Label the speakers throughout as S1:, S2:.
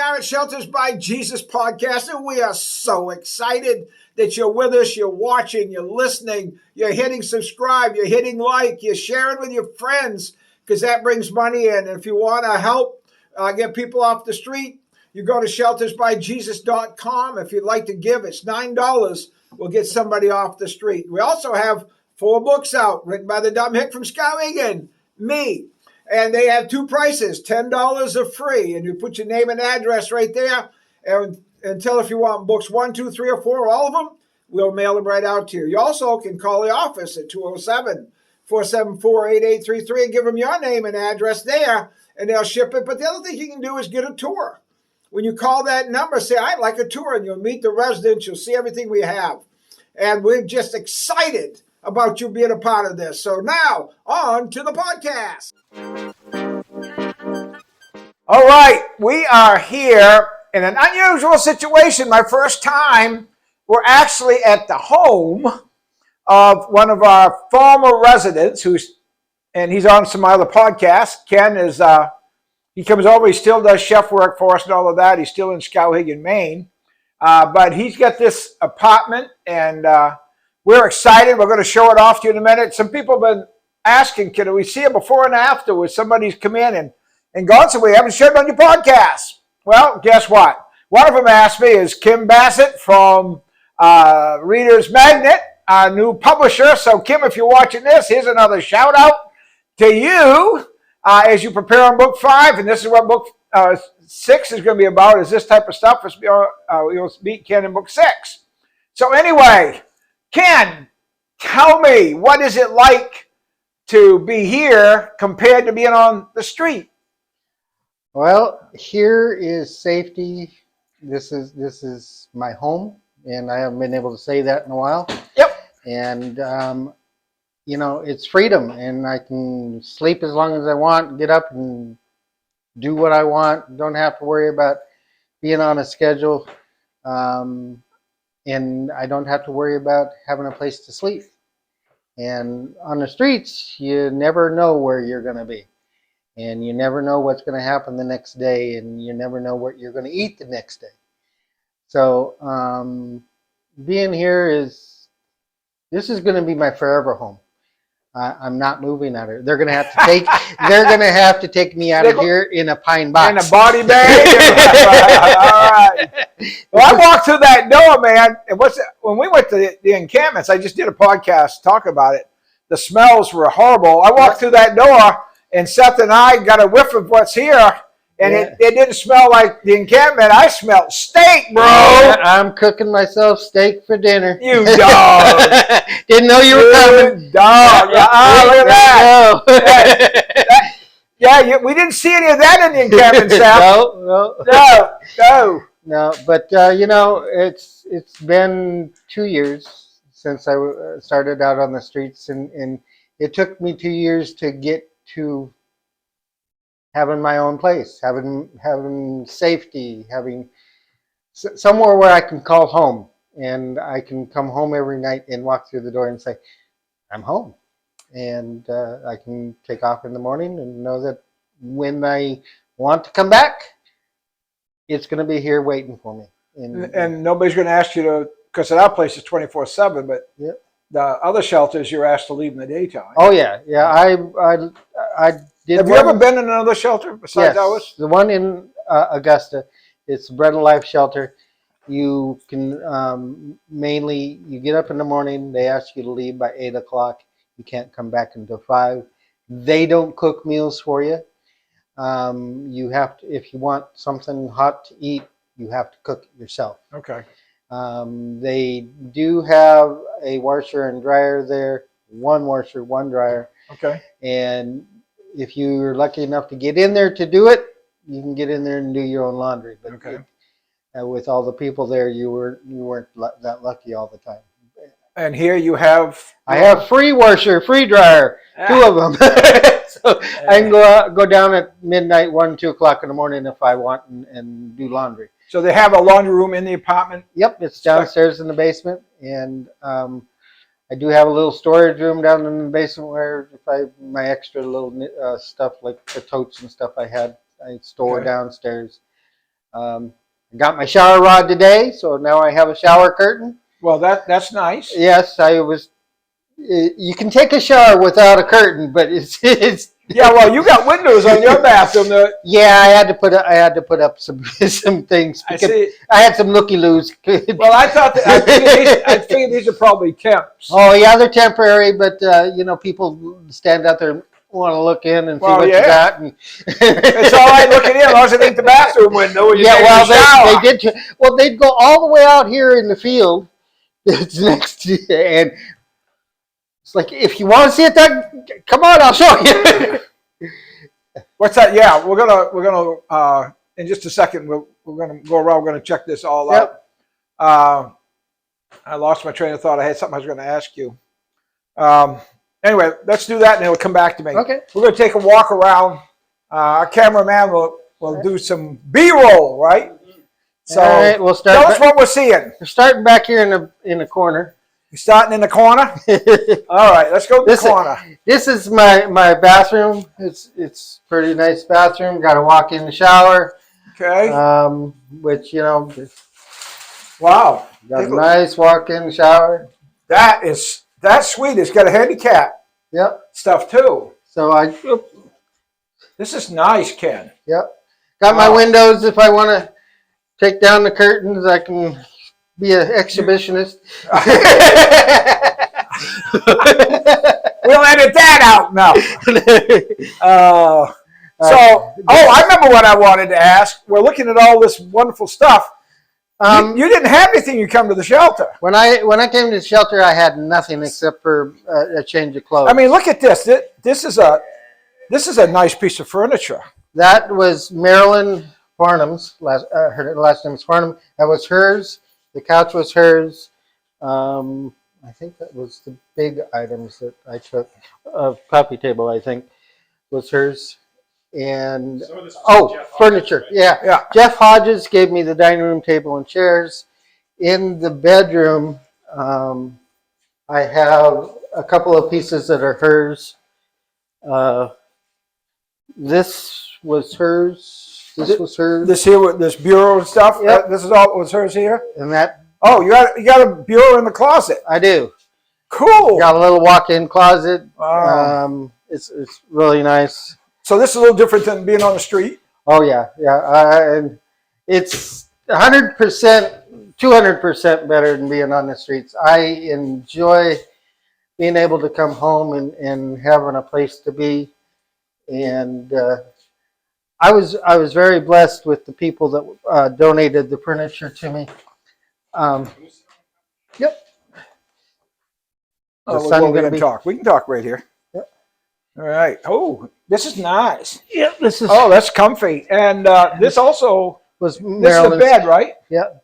S1: are at Shelters by Jesus podcast, and we are so excited that you're with us, you're watching, you're listening, you're hitting subscribe, you're hitting like, you're sharing with your friends, because that brings money in. And if you want to help get people off the street, you go to sheltersbyjesus.com. If you'd like to give, it's $9. We'll get somebody off the street. We also have 4 books out written by the dumb hick from Skowhegan, me. And they have 2 prices, $10 are free. And you put your name and address right there and tell if you want books 1, 2, 3, or 4, all of them. We'll mail them right out to you. You also can call the office at 207-474-8833 and give them your name and address there, and they'll ship it. But the other thing you can do is get a tour. When you call that number, say, I'd like a tour, and you'll meet the residents. You'll see everything we have. And we're just excited about you being a part of this. So now, on to the podcast. All right, we are here in an unusual situation. My first time, we're actually at the home of one of our former residents, and he's on some other podcasts. Ken is, he comes over, he still does chef work for us and all of that. He's still in Skowhegan, Maine. But he's got this apartment, and we're excited. We're going to show it off to you in a minute. Some people have been asking, can we see a before and after where somebody's come in and gone, so we haven't shared it on your podcast? Well, guess what? One of them asked me is Kim Bassett from Reader's Magnet, our new publisher. So, Kim, if you're watching this, here's another shout out to you as you prepare on book 5. And this is what book 6 is going to be about, is this type of stuff. You'll meet Ken in book 6. So anyway, Ken, tell me, what is it like to be here compared to being on the street?
S2: Well, here is safety. This is my home, and I haven't been able to say that in a while.
S1: Yep.
S2: And it's freedom, and I can sleep as long as I want, get up and do what I want. Don't have to worry about being on a schedule, and I don't have to worry about having a place to sleep. And on the streets, you never know where you're going to be. And you never know what's going to happen the next day, and you never know what you're going to eat the next day. So being here this is going to be my forever home. I'm not moving out of it. They're going to have to take me out of here in a pine box.
S1: In a body bag? All right. Well, I walked through that door, man. When we went to the encampments, I just did a podcast talk about it. The smells were horrible. I walked through that door, and Seth and I got a whiff of what's here, and it didn't smell like the encampment. I smelled steak, bro.
S2: I'm cooking myself steak for dinner.
S1: You dog.
S2: Didn't know you were coming.
S1: Dog. Look at that. We didn't see any of that in the encampment, Seth.
S2: No, but it's been 2 years since I started out on the streets, and it took me 2 years to get to having my own place, having safety, having somewhere where I can call home, and I can come home every night and walk through the door and say, I'm home. And I can take off in the morning and know that when I want to come back, it's going to be here waiting for me.
S1: And nobody's going to ask you to, because our place is 24/7, but
S2: yep.
S1: The other shelters you're asked to leave in the daytime.
S2: Oh yeah. I did.
S1: Have you ever been in another shelter besides ours?
S2: The one in Augusta. It's Bread and Life Shelter. You can mainly, you get up in the morning, they ask you to leave by 8 o'clock. You can't come back until 5. They don't cook meals for you. You have to, if you want something hot to eat, you have to cook it yourself.
S1: Okay.
S2: They do have a washer and dryer there. One washer, one dryer.
S1: Okay.
S2: And if you're lucky enough to get in there to do it, you can get in there and do your own laundry. But with all the people there, you weren't that lucky all the time.
S1: And here you have?
S2: I have free washer, free dryer, 2 of them. So I can go down at midnight, 1, 2 o'clock in the morning if I want and do laundry.
S1: So they have a laundry room in the apartment?
S2: Yep, it's downstairs in the basement, and I do have a little storage room down in the basement where my extra little stuff like the totes and stuff I store downstairs. Got my shower rod today, so now I have a shower curtain.
S1: Well, that's nice.
S2: Yes, I was. You can take a shower without a curtain, but it's.
S1: Yeah, well, you got windows on your bathroom.
S2: Yeah, I had to put up some some things
S1: I
S2: because
S1: see.
S2: I had some looky loos.
S1: Well, I figured these are probably temps.
S2: Oh yeah, they're temporary, but people stand out there and want to look in and see
S1: Well,
S2: what
S1: yeah.
S2: you got. And
S1: It's all right looking in as long as it ain't the bathroom window. When you
S2: yeah,
S1: take
S2: well,
S1: a shower.
S2: they did. Well, they'd go all the way out here in the field. It's next to you, and it's like, if you want to see it, then come on, I'll show you.
S1: What's that? Yeah, we're gonna in just a second we're gonna go around. We're gonna check this all
S2: Yep.
S1: out. I lost my train of thought. I had something I was going to ask you. Anyway, let's do that, and it'll come back to me.
S2: Okay.
S1: We're going to take a walk around. Our cameraman will do some B-roll, right? So,
S2: All right, we'll start.
S1: tell us what we're seeing.
S2: We're starting back here in the corner.
S1: You're starting in the corner. All right, let's go to the corner.
S2: This is my bathroom. It's pretty nice bathroom. Got a walk-in shower.
S1: Okay.
S2: Which
S1: Wow.
S2: got a nice walk-in shower.
S1: That's sweet. It's got a handicap.
S2: Yep.
S1: Stuff too.
S2: So
S1: This is nice, Ken.
S2: Yep. Got my windows. If I want to take down the curtains, I can be an exhibitionist.
S1: We'll edit that out now. I remember what I wanted to ask. We're looking at all this wonderful stuff. You didn't have anything. You come to the shelter.
S2: When I came to the shelter, I had nothing except for a change of clothes.
S1: I mean, look at this. This is a nice piece of furniture.
S2: That was Marilyn Farnham's her last name is Farnham. That was hers. The couch was hers. I think that was the big items that I took. Coffee table, I think, was hers. And furniture. Yeah. Jeff Hodges gave me the dining room table and chairs. In the bedroom, I have a couple of pieces that are hers. This was hers. This was hers.
S1: This bureau and stuff.
S2: Yep.
S1: This is all was hers here.
S2: And that.
S1: Oh, you got a bureau in the closet.
S2: I do.
S1: Cool.
S2: Got a little walk-in closet.
S1: Wow.
S2: It's really nice.
S1: So this is a little different than being on the street.
S2: Oh yeah. And it's 100%, 200% better than being on the streets. I enjoy being able to come home and having a place to be. And I was very blessed with the people that donated the furniture to me. Yep.
S1: We can talk right here.
S2: Yep.
S1: All right. Oh, this is nice.
S2: Yep. This is.
S1: Oh, that's comfy. And this also
S2: was
S1: this is a
S2: Marilyn's
S1: bed, right?
S2: Yep.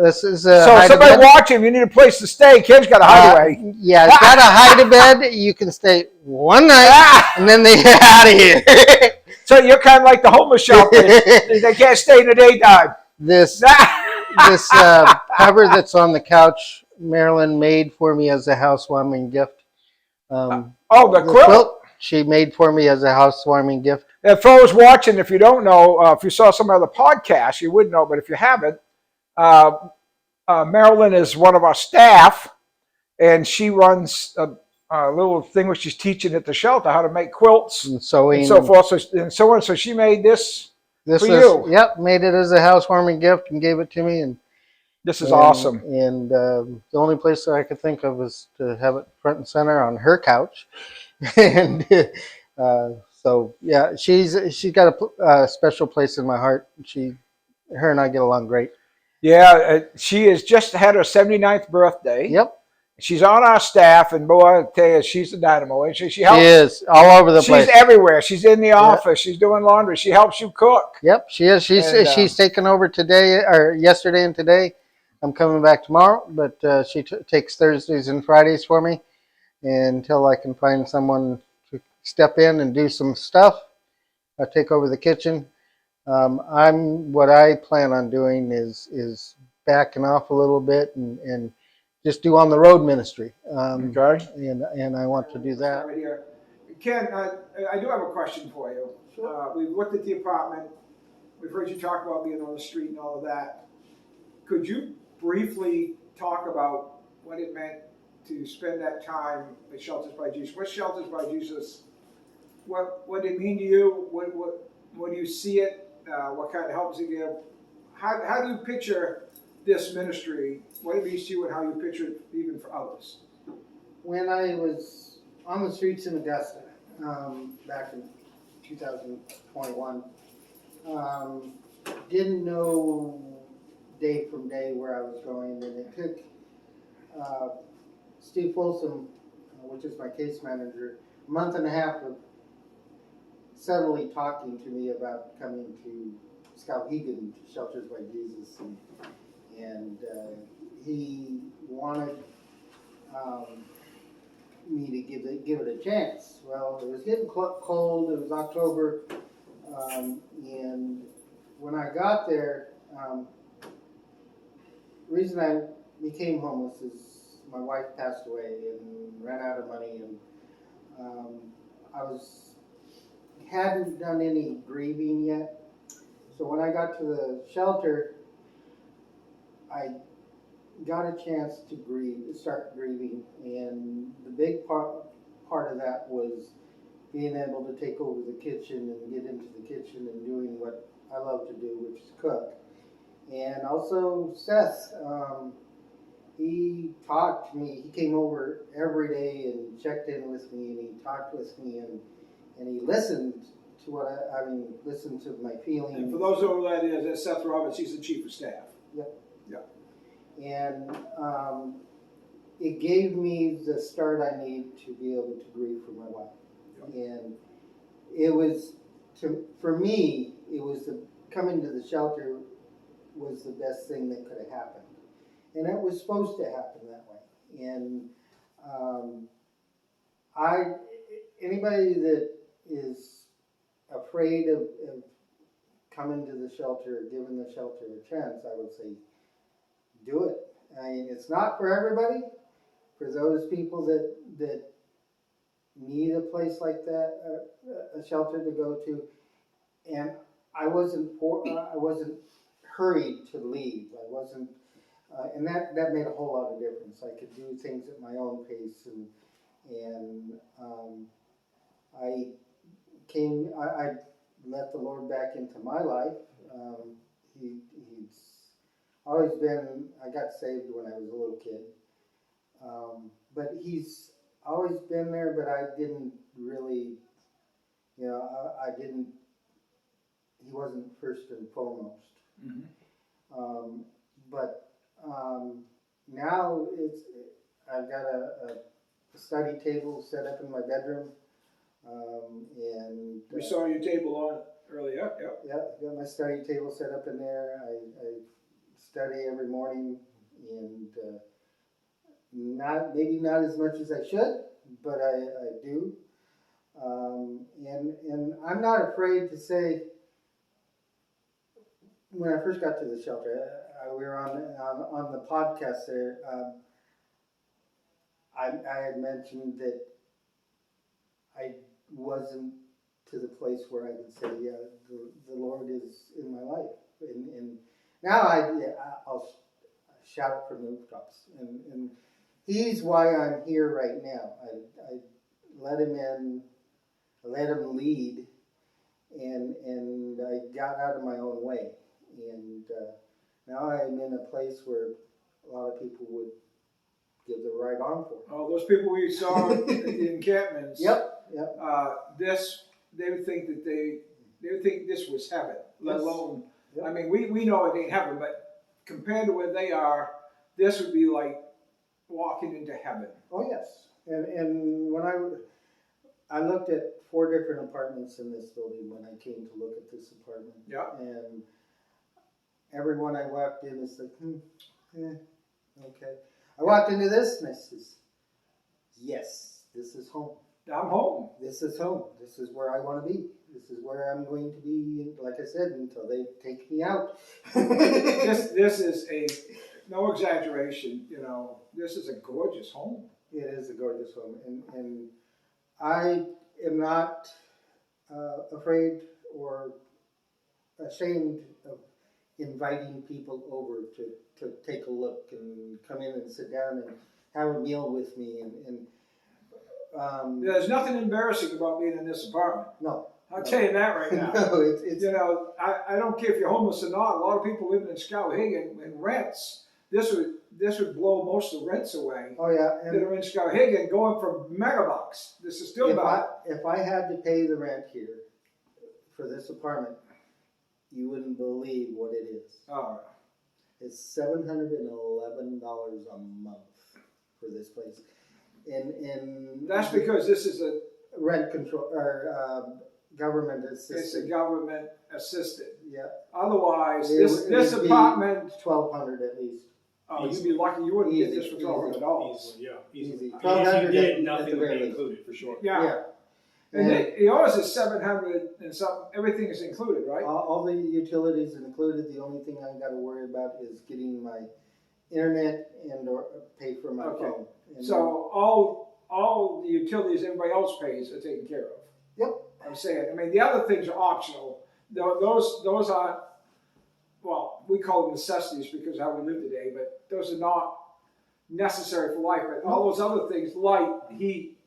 S2: This is
S1: so if somebody watching, you need a place to stay. Ken's got a hideaway.
S2: Yeah, it's got a hide-a-bed. You can stay one night and then they get out of here.
S1: So you're kind of like the homeless shelter. They can't stay in the daytime.
S2: This cover that's on the couch, Marilyn made for me as a housewarming gift.
S1: The quilt?
S2: She made for me as a housewarming gift.
S1: And for those watching, if you don't know, if you saw some other podcasts, you would know. But if you haven't, Marilyn is one of our staff, and she runs a little thing where she's teaching at the shelter how to make quilts
S2: and sewing
S1: and so forth. So she made this for you.
S2: Yep, made it as a housewarming gift and gave it to me. And
S1: this is awesome.
S2: And the only place that I could think of was to have it front and center on her couch. And so yeah, she's got a special place in my heart. Her and I get along great.
S1: Yeah, she has just had her 79th birthday.
S2: Yep.
S1: She's on our staff, and boy, I tell you, she's a dynamo. And she helps.
S2: She is all over the place.
S1: She's everywhere. She's in the office. She's doing laundry. She helps you cook.
S2: Yep, she is. She's taken over today or yesterday and today. I'm coming back tomorrow, but she takes Thursdays and Fridays for me until I can find someone to step in and do some stuff. I take over the kitchen. What I plan on doing is backing off a little bit and just do on the road ministry.
S1: Okay.
S2: And I want to do that.
S1: Right here. Ken, I do have a question for you. Sure. We've looked at the apartment. we've heard you talk about being on the street and all of that. Could you briefly talk about what it meant to spend that time at Shelters by Jesus? What Shelters by Jesus? What did it mean to you? What do you see it? What kind of help does it give? How do you picture this ministry? What it means to you, and how you picture it even for others?
S2: When I was on the streets in Augusta back in 2021, didn't know day from day where I was going, and it took Steve Folsom, which is my case manager, a month and a half of subtly talking to me about coming to Skowhegan Shelters by Jesus, and he wanted me to give it a chance. Well, it was getting cold. It was October, and when I got there, the reason I became homeless is my wife passed away and ran out of money, and I hadn't done any grieving yet. So when I got to the shelter, I got a chance to start grieving, and the big part of that was being able to take over the kitchen and get into the kitchen and doing what I love to do, which is cook. And also Seth, he talked to me. He came over every day and checked in with me, and he talked with me, and he listened to listened to my feelings.
S1: And for those who don't know who that is, that's Seth Roberts. He's the chief of staff.
S2: Yep.
S1: Yeah.
S2: And it gave me the start I need to be able to grieve for my wife. Yep. And it was, for me, it was coming to the shelter was the best thing that could have happened. And it was supposed to happen that way. And anybody that is afraid of coming to the shelter, giving the shelter a chance, I would say, do it. I mean, it's not for everybody. For those people that need a place like that, a shelter to go to, and I wasn't hurried to leave. I wasn't, and that made a whole lot of difference. I could do things at my own pace, and I let the Lord back into my life. He's always been, I got saved when I was a little kid. But he's always been there, but I didn't really, he wasn't first and foremost. Mm-hmm. But now I've got a study table set up in my bedroom. And
S1: we saw your table on earlier. Yep.
S2: Yeah, I've got my study table set up in there. I study every morning, and maybe not as much as I should, but I do. And I'm not afraid to say, when I first got to the shelter, we were on the podcast there. I had mentioned that I wasn't to the place where I could say, yeah, the Lord is in my life, and now I'll shout it from the rooftops, and He's why I'm here right now. I let Him in, I let Him lead, and I got out of my own way, and now I'm in a place where a lot of people would give the right arm for.
S1: Oh, those people we saw at the encampments.
S2: Yep.
S1: They would think that they would think this was heaven, let alone.
S2: Yep.
S1: I mean, we know it ain't heaven, but compared to where they are, this would be like walking into heaven.
S2: Oh yes, and when I looked at 4 different apartments in this building when I came to look at this apartment.
S1: Yeah.
S2: And everyone I walked in is like, okay. I walked into this and I says, yes, this is home.
S1: I'm home.
S2: This is home. This is where I want to be. This is where I'm going to be, like I said, until they take me out.
S1: This is no exaggeration, this is a gorgeous home.
S2: It is a gorgeous home. And I am not afraid or ashamed of inviting people over to take a look and come in and sit down and have a meal with me
S1: There's nothing embarrassing about being in this apartment.
S2: no.
S1: I'll tell you that right now.
S2: No, it's
S1: You know, I don't care if you're homeless or not. A lot of people living in Skowhegan and rents. This would blow most of the rents away
S2: oh yeah,
S1: that
S2: and
S1: are in Skowhegan, going for megabucks. This is still about.
S2: if I had to pay the rent here for this apartment, you wouldn't believe what it is.
S1: Oh,
S2: It's $711 a month for this place, and
S1: that's because this is a
S2: rent control or government
S1: it's
S2: assisted.
S1: a government assisted.
S2: Yeah,
S1: Otherwise,
S2: It
S1: this
S2: would be
S1: apartment.
S2: 1,200 at least.
S1: Oh, you'd be lucky. You wouldn't get
S2: Easy,
S1: this for $1,200.
S3: Easily, yeah,
S2: Easy.
S3: easily. If
S2: 1,200
S3: you did,
S2: at
S3: nothing
S2: the
S3: would
S2: very
S3: be
S2: least.
S3: included, for sure.
S1: Yeah. And yours is 700 and something. Everything is included, right?
S2: All the utilities included. The only thing I got to worry about is getting my internet and or pay for my
S1: Okay.
S2: phone. And
S1: So all the utilities everybody else pays are taken care of.
S2: Yep.
S1: I'm saying. I mean, the other things are optional. Those aren't. Well, we call them necessities because of how we live today, but those are not necessary for life. But all those other things, light, heat,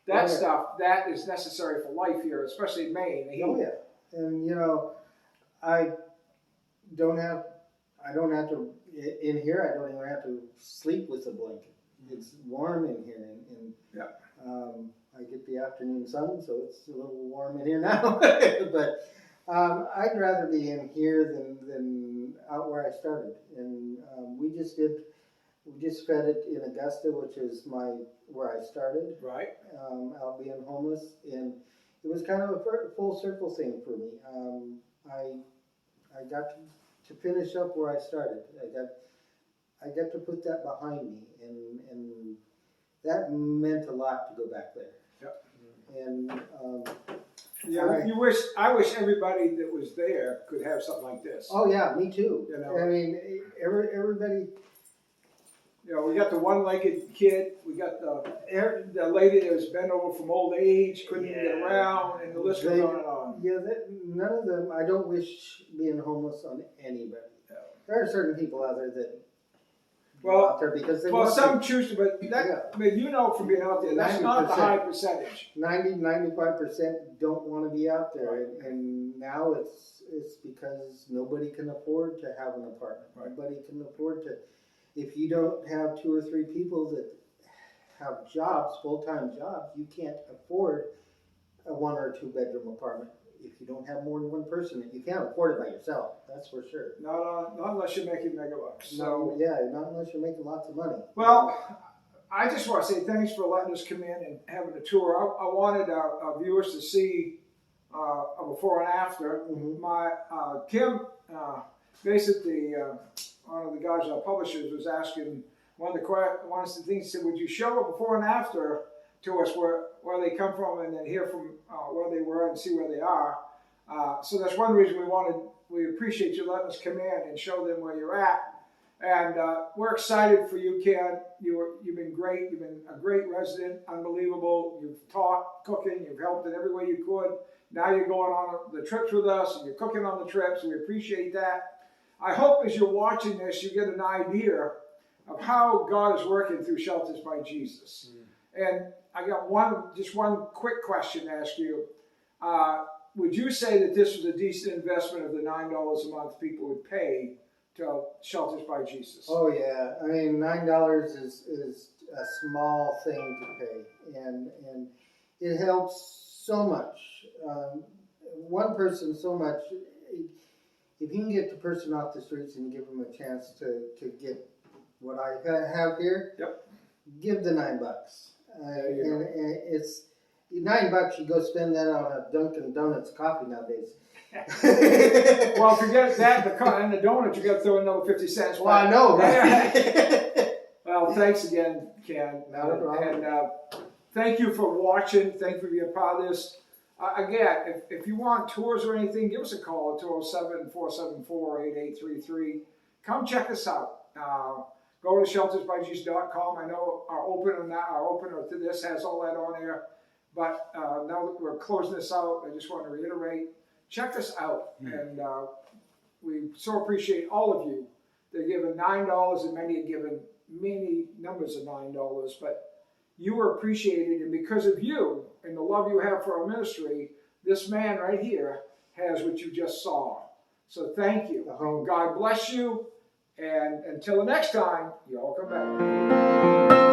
S1: that
S2: Oh, yeah.
S1: stuff, that is necessary for life here, especially in Maine. The heat.
S2: Oh yeah, and you know, I don't have to in here. I don't even have to sleep with a blanket. It's warm in here, and
S1: Yeah.
S2: I get the afternoon sun, so it's a little warm in here now. But I'd rather be in here than out where I started. And we just fed it in Augusta, which is where I started.
S1: Right.
S2: Out being homeless, and it was kind of a full circle thing for me. I got to finish up where I started. I got to put that behind me, and that meant a lot to go back there.
S1: Yep.
S2: And
S1: Yeah,
S2: Right.
S1: I wish everybody that was there could have something like this.
S2: oh yeah, me too.
S1: You know.
S2: I mean, everybody.
S1: You know, we got the one-legged kid, we got the lady that was bent over from old age, couldn't even get around, and the list goes on and on.
S2: Yeah, none of them. I don't wish being homeless on anybody.
S1: No.
S2: There are certain people out there that go
S1: Well,
S2: out there because they
S1: Well,
S2: want
S1: some choose to, but that,
S2: Yeah.
S1: I mean, you know from being out there, that's not the
S2: 90%.
S1: high percentage.
S2: 95% don't want to be out there, and now it's because nobody can afford to have an apartment.
S1: Right.
S2: Nobody can afford to. If you don't have 2 or 3 people that have jobs, full-time jobs, you can't afford a 1 or 2 bedroom apartment. If you don't have more than one person, you can't afford it by yourself. That's for sure.
S1: Not unless you're making megabucks.
S2: No,
S1: So,
S2: yeah, not unless you're making lots of money.
S1: well, I just want to say thanks for letting us come in and having a tour. I wanted our viewers to see a before and after.
S2: Mhm.
S1: My Kim, basically, one of the guys, our publishers, was asking one of the things. He said, "Would you show a before and after to us where they come from, and then hear from where they were and see where they are?" So that's one reason we appreciate you letting us come in and show them where you're at. And we're excited for you, Ken. You've been great. You've been a great resident, unbelievable. You've taught cooking. You've helped in every way you could. Now you're going on the trips with us, and you're cooking on the trips. We appreciate that. I hope as you're watching this, you get an idea of how God is working through Shelters by Jesus. And I got one quick question to ask you. Would you say that this was a decent investment of the $9 a month people would pay to Shelters by Jesus?
S2: Oh yeah, I mean $9 is a small thing to pay, and it helps so much. One person so much. If you can get the person off the streets and give them a chance to get what I have here,
S1: Yep.
S2: give the $9.
S1: There you go.
S2: And it's $9. You go spend that on a Dunkin' Donuts coffee nowadays.
S1: Well, forget that, and the donuts, you got to throw another 50 cents.
S2: Well, I know, right?
S1: Well, thanks again, Ken.
S2: Not a problem.
S1: And thank you for watching. Thank you for being a part of this. Again, if you want tours or anything, give us a call at 207-474-8833. Come check us out. Go to sheltersbyjesus.com. I know our opener to this has all that on there. But now that we're closing this out, I just want to reiterate, check us out. And we so appreciate all of you. They're given $9, and many are given many numbers of $9, but you are appreciated, and because of you and the love you have for our ministry, this man right here has what you just saw. So thank you. God bless you, and until the next time, you all come back.